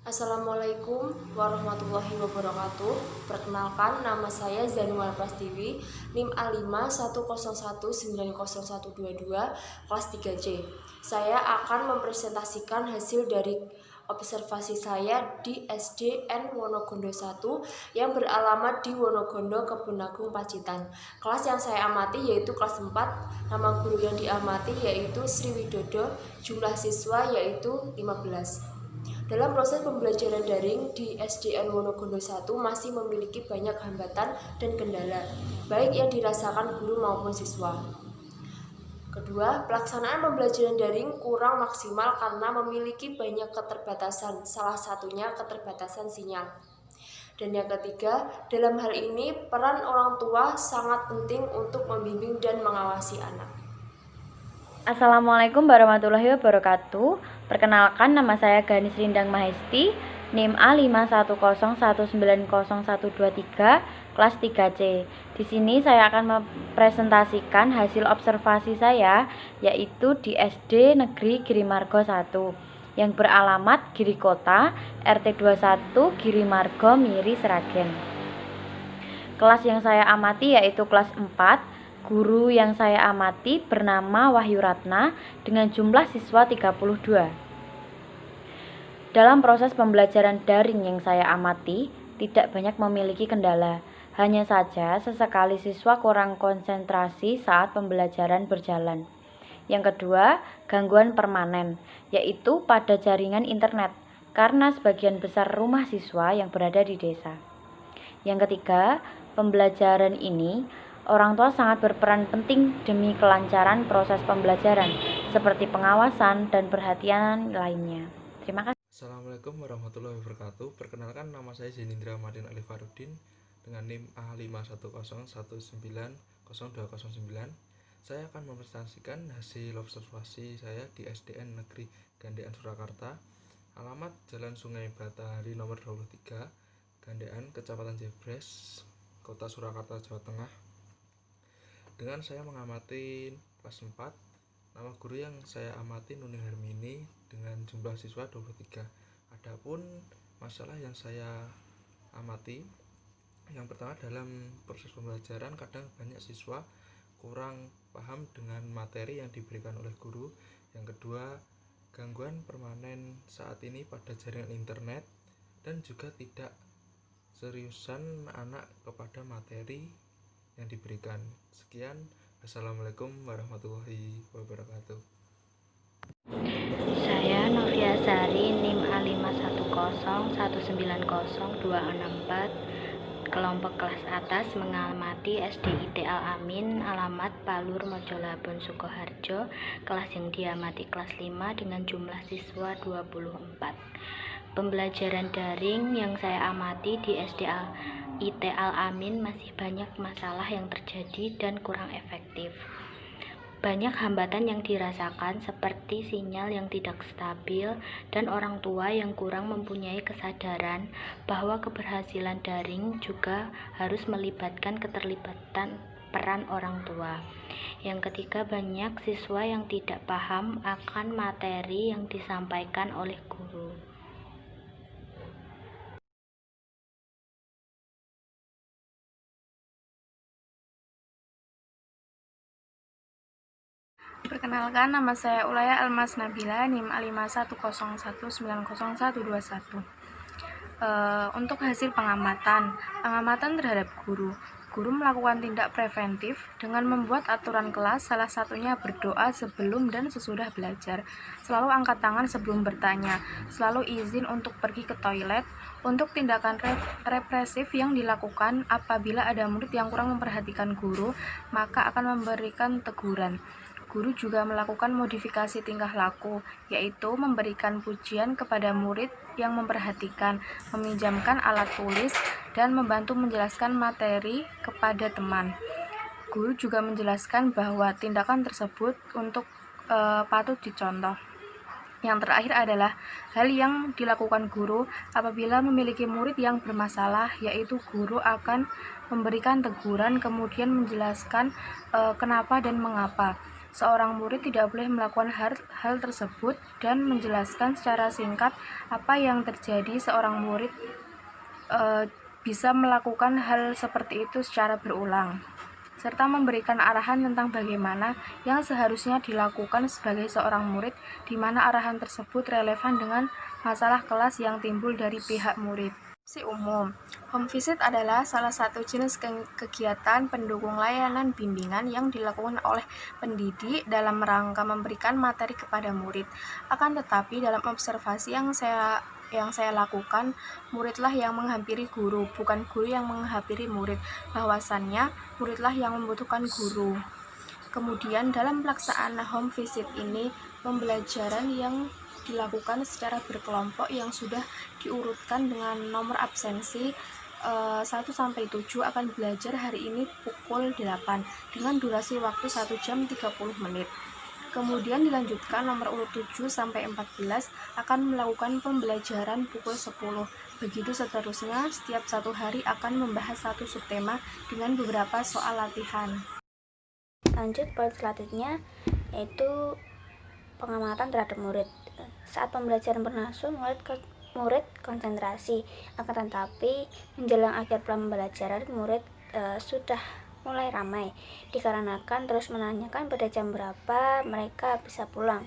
Assalamualaikum warahmatullahi wabarakatuh. Perkenalkan, nama saya Zanuar Prastiwi, NIM A510190122, kelas 3C. Saya akan mempresentasikan hasil dari observasi saya di SDN Wonogondo 1 yang beralamat di Wonogondo, Kebun Pacitan. Kelas yang saya amati yaitu kelas 4, nama guru yang diamati yaitu Sri Widodo, jumlah siswa yaitu 15. Dalam proses pembelajaran daring di SDN Wonogondo 1 masih memiliki banyak hambatan dan kendala, baik yang dirasakan guru maupun siswa. Kedua, pelaksanaan pembelajaran daring kurang maksimal karena memiliki banyak keterbatasan, salah satunya keterbatasan sinyal. Dan yang ketiga, dalam hal ini peran orang tua sangat penting untuk membimbing dan mengawasi anak. Assalamualaikum warahmatullahi wabarakatuh. Perkenalkan, nama saya Ganis Rindang Mahesti, NIM A510190123, kelas 3C. Di sini saya akan mempresentasikan hasil observasi saya, yaitu di SD Negeri Girimargo 1 yang beralamat Giri Kota, RT 21, Girimargo, Miri, Sragen. Kelas yang saya amati yaitu kelas 4. Guru yang saya amati bernama Wahyu Ratna dengan jumlah siswa 32. Dalam proses pembelajaran daring yang saya amati, tidak banyak memiliki kendala. Hanya saja sesekali siswa kurang konsentrasi saat pembelajaran berjalan. Yang kedua, gangguan permanen, yaitu pada jaringan internet, karena sebagian besar rumah siswa yang berada di desa. Yang ketiga, pembelajaran ini orang tua sangat berperan penting demi kelancaran proses pembelajaran, seperti pengawasan dan perhatian lainnya. Terima kasih. Assalamualaikum warahmatullahi wabarakatuh. Perkenalkan, nama saya Zenindra Madin Ali Farudin dengan NIM A510190209. Saya akan mempresentasikan hasil observasi saya di SDN Negeri Gandean Surakarta, alamat Jalan Sungai Batahari nomor 23, Gandean, Kecamatan Jebres, Kota Surakarta, Jawa Tengah. Dengan saya mengamati kelas 4, nama guru yang saya amati Nuni Hermini dengan jumlah siswa 23. Adapun masalah yang saya amati, yang pertama, dalam proses pembelajaran kadang banyak siswa kurang paham dengan materi yang diberikan oleh guru. Yang kedua, gangguan permanen saat ini pada jaringan internet, dan juga tidak seriusan anak kepada materi yang diberikan. Sekian, Assalamualaikum warahmatullahi wabarakatuh. Saya Novia Sari, NIM A510190264, kelompok kelas atas, mengamati SD Al Amin, alamat Palur Mojolabun Sukoharjo. Kelas yang diamati kelas 5 dengan jumlah siswa 24. Pembelajaran daring yang saya amati di SD Al Amin masih banyak masalah yang terjadi dan kurang efektif. Banyak hambatan yang dirasakan seperti sinyal yang tidak stabil dan orang tua yang kurang mempunyai kesadaran bahwa keberhasilan daring juga harus melibatkan keterlibatan peran orang tua. Yang ketiga, banyak siswa yang tidak paham akan materi yang disampaikan oleh guru. Perkenalkan, nama saya Ulaya Almas Nabila, NIM A510190121. Untuk hasil pengamatan terhadap guru melakukan tindak preventif dengan membuat aturan kelas, salah satunya berdoa sebelum dan sesudah belajar, selalu angkat tangan sebelum bertanya, selalu izin untuk pergi ke toilet. Untuk tindakan represif yang dilakukan apabila ada murid yang kurang memperhatikan guru, maka akan memberikan teguran. Guru juga melakukan modifikasi tingkah laku, yaitu memberikan pujian kepada murid yang memperhatikan, meminjamkan alat tulis, dan membantu menjelaskan materi kepada teman. Guru juga menjelaskan bahwa tindakan tersebut untuk patut dicontoh. Yang terakhir adalah hal yang dilakukan guru apabila memiliki murid yang bermasalah, yaitu guru akan memberikan teguran, kemudian menjelaskan kenapa dan mengapa. seorang murid tidak boleh melakukan hal tersebut dan menjelaskan secara singkat apa yang terjadi. Seorang murid bisa melakukan hal seperti itu secara berulang, serta memberikan arahan tentang bagaimana yang seharusnya dilakukan sebagai seorang murid, di mana arahan tersebut relevan dengan masalah kelas yang timbul dari pihak murid. Umum, home visit adalah salah satu jenis kegiatan pendukung layanan bimbingan yang dilakukan oleh pendidik dalam rangka memberikan materi kepada murid. Akan tetapi dalam observasi yang saya lakukan, muridlah yang menghampiri guru, bukan guru yang menghampiri murid. Bahwasannya muridlah yang membutuhkan guru. Kemudian dalam pelaksanaan home visit ini, pembelajaran yang dilakukan secara berkelompok yang sudah diurutkan dengan nomor absensi 1-7 akan belajar hari ini pukul 8 dengan durasi waktu 1 jam 30 menit. Kemudian dilanjutkan nomor urut 7-14 akan melakukan pembelajaran pukul 10. Begitu seterusnya, setiap satu hari akan membahas satu subtema dengan beberapa soal latihan. Lanjut poin selanjutnya, yaitu pengamatan terhadap murid. Saat pembelajaran berlangsung, murid konsentrasi. Akan tetapi menjelang akhir pembelajaran, murid sudah mulai ramai dikarenakan terus menanyakan pada jam berapa mereka bisa pulang,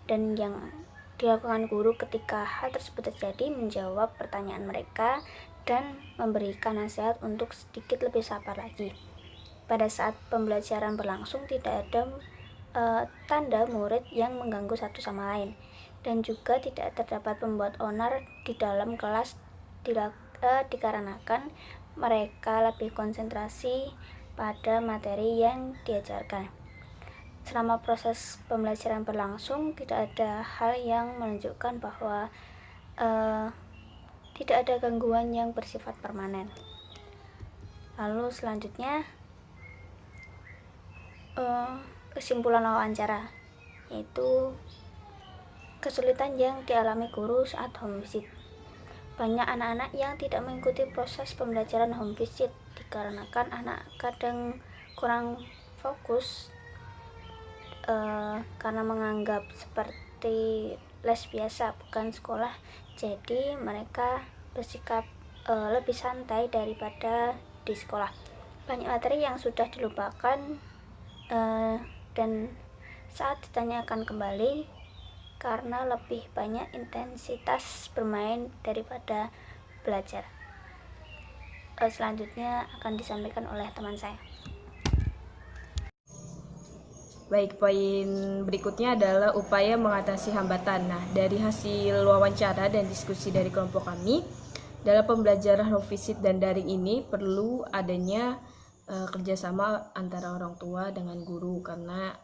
dan yang dilakukan guru ketika hal tersebut terjadi menjawab pertanyaan mereka dan memberikan nasihat untuk sedikit lebih sabar lagi. Pada saat pembelajaran berlangsung tidak ada tanda murid yang mengganggu satu sama lain, dan juga tidak terdapat pembuat onar di dalam kelas dikarenakan mereka lebih konsentrasi pada materi yang diajarkan. Selama proses pembelajaran berlangsung, tidak ada hal yang menunjukkan bahwa tidak ada gangguan yang bersifat permanen. Lalu selanjutnya kesimpulan wawancara, yaitu kesulitan yang dialami guru saat home visit. Banyak anak-anak yang tidak mengikuti proses pembelajaran home visit dikarenakan anak kadang kurang fokus karena menganggap seperti les biasa bukan sekolah, jadi mereka bersikap lebih santai daripada di sekolah. Banyak materi yang sudah dilupakan dan saat ditanyakan kembali karena lebih banyak intensitas bermain daripada belajar. Selanjutnya akan disampaikan oleh teman saya. Baik, poin berikutnya adalah upaya mengatasi hambatan. Nah, dari hasil wawancara dan diskusi dari kelompok kami, dalam pembelajaran home visit dan daring ini perlu adanya kerjasama antara orang tua dengan guru, karena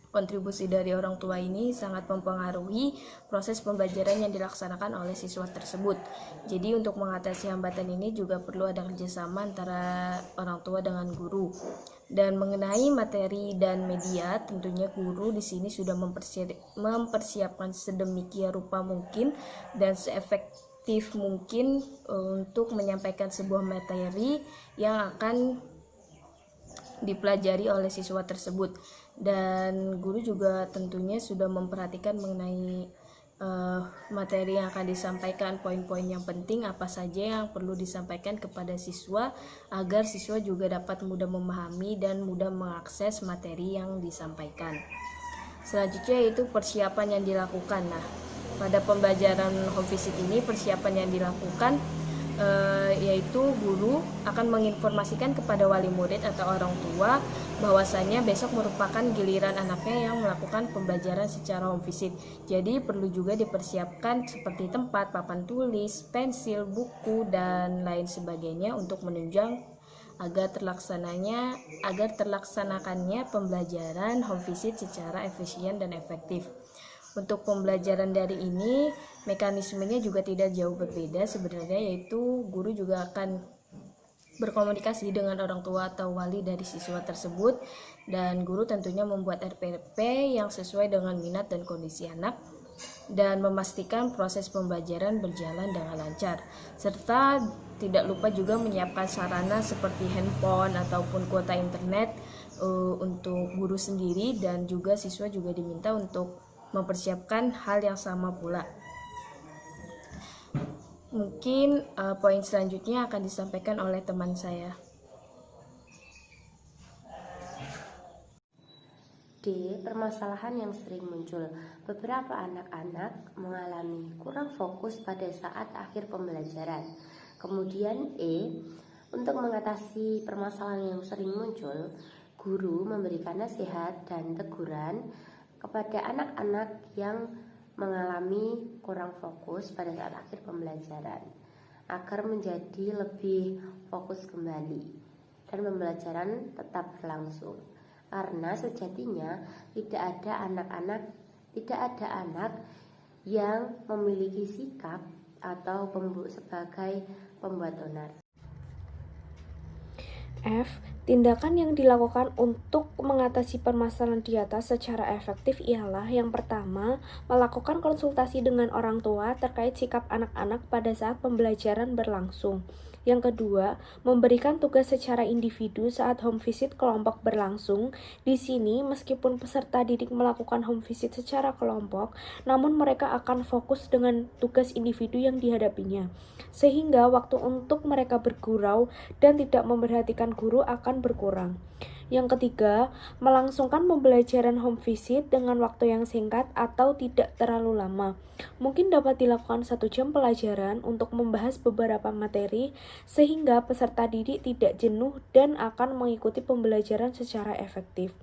kontribusi dari orang tua ini sangat mempengaruhi proses pembelajaran yang dilaksanakan oleh siswa tersebut. Jadi untuk mengatasi hambatan ini juga perlu ada kerjasama antara orang tua dengan guru. Dan mengenai materi dan media, tentunya guru di sini sudah mempersiapkan sedemikian rupa mungkin dan seefektif mungkin untuk menyampaikan sebuah materi yang akan dipelajari oleh siswa tersebut. Dan guru juga tentunya sudah memperhatikan mengenai materi yang akan disampaikan, poin-poin yang penting apa saja yang perlu disampaikan kepada siswa agar siswa juga dapat mudah memahami dan mudah mengakses materi yang disampaikan. Selanjutnya yaitu persiapan yang dilakukan. Nah, pada pembelajaran home visit ini persiapan yang dilakukan yaitu guru akan menginformasikan kepada wali murid atau orang tua bahwasannya besok merupakan giliran anaknya yang melakukan pembelajaran secara home visit. Jadi perlu juga dipersiapkan seperti tempat, papan tulis, pensil, buku, dan lain sebagainya untuk menunjang agar terlaksanakannya pembelajaran home visit secara efisien dan efektif. Untuk pembelajaran dari ini, mekanismenya juga tidak jauh berbeda sebenarnya, yaitu guru juga akan berkomunikasi dengan orang tua atau wali dari siswa tersebut, dan guru tentunya membuat RPP yang sesuai dengan minat dan kondisi anak dan memastikan proses pembelajaran berjalan dengan lancar, serta tidak lupa juga menyiapkan sarana seperti handphone ataupun kuota internet untuk guru sendiri, dan juga siswa juga diminta untuk mempersiapkan hal yang sama pula. Mungkin poin selanjutnya akan disampaikan oleh teman saya. D. Permasalahan yang sering muncul. Beberapa anak-anak mengalami kurang fokus pada saat akhir pembelajaran. Kemudian E. Untuk mengatasi permasalahan yang sering muncul, guru memberikan nasihat dan teguran kepada anak-anak yang mengalami kurang fokus pada saat akhir pembelajaran agar menjadi lebih fokus kembali dan pembelajaran tetap berlangsung. Karena sejatinya tidak ada anak yang memiliki sikap atau sebagai pembuat onar. F. Tindakan yang dilakukan untuk mengatasi permasalahan di atas secara efektif ialah yang pertama, melakukan konsultasi dengan orang tua terkait sikap anak-anak pada saat pembelajaran berlangsung. Yang kedua, memberikan tugas secara individu saat home visit kelompok berlangsung. Di sini, meskipun peserta didik melakukan home visit secara kelompok, namun mereka akan fokus dengan tugas individu yang dihadapinya, sehingga waktu untuk mereka bergurau dan tidak memperhatikan guru akan berkurang. Yang ketiga, melangsungkan pembelajaran home visit dengan waktu yang singkat atau tidak terlalu lama. Mungkin dapat dilakukan 1 jam pelajaran untuk membahas beberapa materi sehingga peserta didik tidak jenuh dan akan mengikuti pembelajaran secara efektif.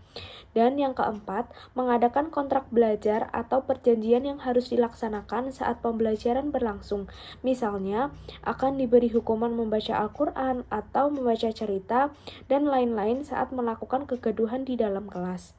Dan yang keempat, mengadakan kontrak belajar atau perjanjian yang harus dilaksanakan saat pembelajaran berlangsung. Misalnya, akan diberi hukuman membaca Al-Quran atau membaca cerita dan lain-lain saat melakukan kegaduhan di dalam kelas.